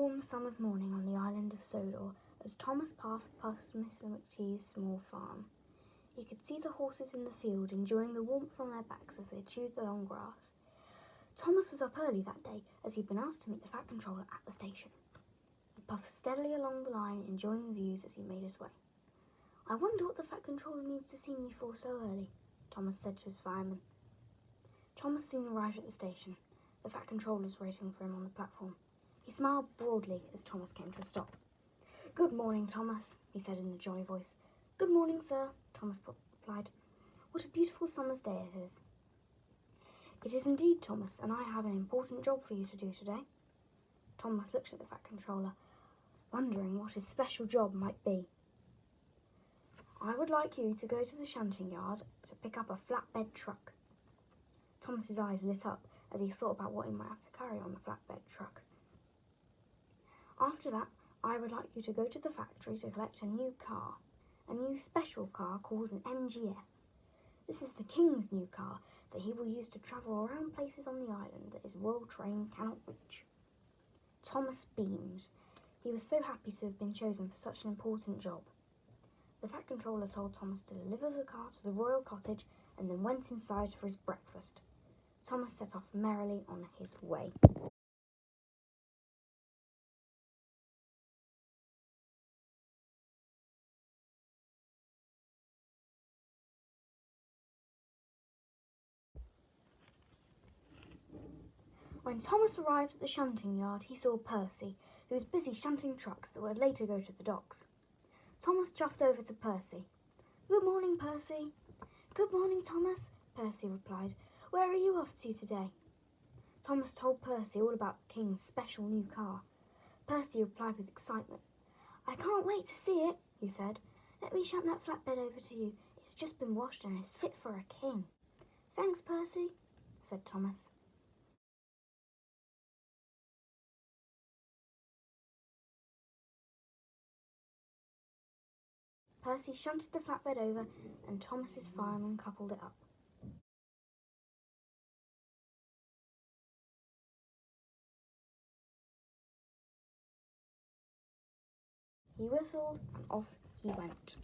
warm summer's morning on the island of Sodor as Thomas passed past Mr. McTeague's small farm. He could see the horses in the field enjoying the warmth on their backs as they chewed the long grass. Thomas was up early that day as he'd been asked to meet the Fat Controller at the station. He puffed steadily along the line, enjoying the views as he made his way. "I wonder what the Fat Controller needs to see me for so early," Thomas said to his fireman. Thomas soon arrived at the station. The Fat Controller was waiting for him on the platform. He smiled broadly as Thomas came to a stop. "Good morning, Thomas," he said in a jolly voice. "Good morning, sir," Thomas replied. "What a beautiful summer's day it is." "It is indeed, Thomas, and I have an important job for you to do today." Thomas looked at the Fat Controller, wondering what his special job might be. "I would like you to go to the shunting yard to pick up a flatbed truck." Thomas's eyes lit up as he thought about what he might have to carry on the flatbed truck. "After that, I would like you to go to the factory to collect a new special car called an MGF. This is the King's new car that he will use to travel around places on the island that his royal train cannot reach." Thomas beamed. He was so happy to have been chosen for such an important job. The Fat Controller told Thomas to deliver the car to the royal cottage and then went inside for his breakfast. Thomas set off merrily on his way. When Thomas arrived at the shunting yard, he saw Percy, who was busy shunting trucks that would later go to the docks. Thomas chuffed over to Percy. "Good morning, Percy." "Good morning, Thomas," Percy replied. "Where are you off to today?" Thomas told Percy all about the King's special new car. Percy replied with excitement. "I can't wait to see it," he said. "Let me shunt that flatbed over to you. It's just been washed and is fit for a king." "Thanks, Percy," said Thomas. Percy shunted the flatbed over and Thomas's fireman coupled it up. He whistled and off he went.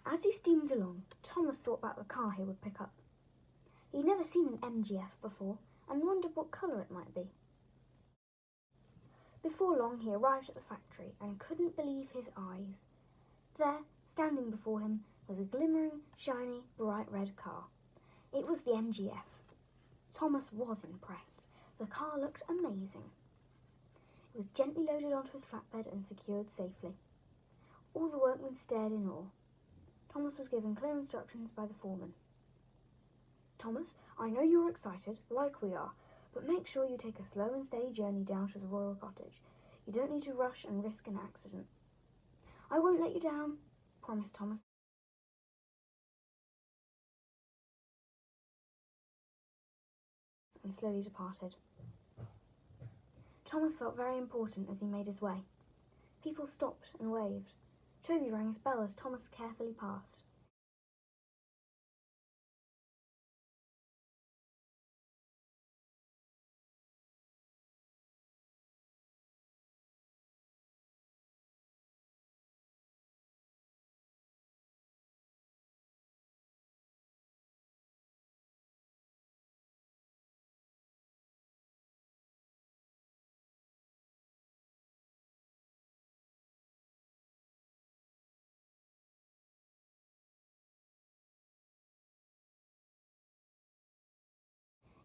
As he steamed along, Thomas thought about the car he would pick up. He'd never seen an MGF before and wondered what colour it might be. Before long he arrived at the factory and couldn't believe his eyes. There, standing before him, was a glimmering, shiny, bright red car. It was the MGF. Thomas was impressed. The car looked amazing. It was gently loaded onto his flatbed and secured safely. All the workmen stared in awe. Thomas was given clear instructions by the foreman. "Thomas, I know you're excited, like we are, but make sure you take a slow and steady journey down to the royal cottage. You don't need to rush and risk an accident." "I won't let you down," promised Thomas. And slowly departed. Thomas felt very important as he made his way. People stopped and waved. Toby rang his bell as Thomas carefully passed.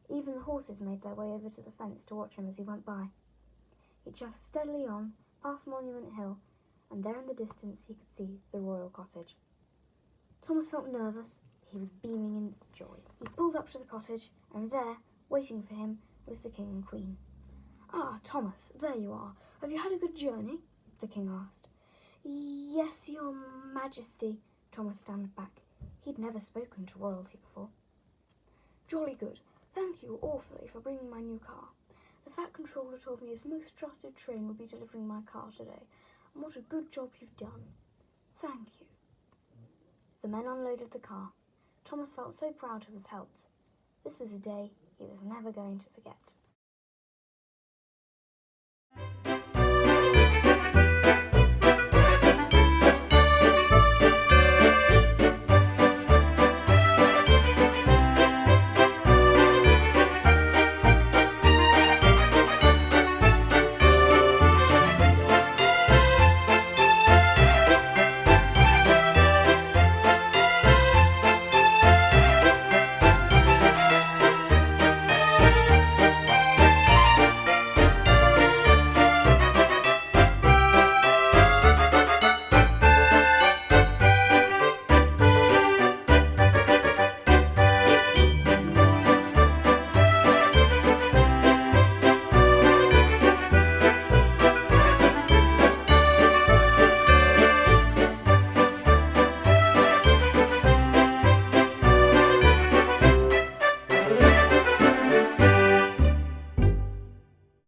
Even the horses made their way over to the fence to watch him as he went by. He chuffed steadily on, past Monument Hill, and there in the distance he could see the royal cottage. Thomas felt nervous, but he was beaming in joy. He pulled up to the cottage, and there, waiting for him, was the King and Queen. "Ah, Thomas, there you are. Have you had a good journey?" the King asked. "Yes, your Majesty," Thomas stammered back. He'd never spoken to royalty before. "Jolly good. Thank you awfully for bringing my new car. The Fat Controller told me his most trusted train would be delivering my car today, and what a good job you've done. Thank you." The men unloaded the car. Thomas felt so proud to have helped. This was a day he was never going to forget.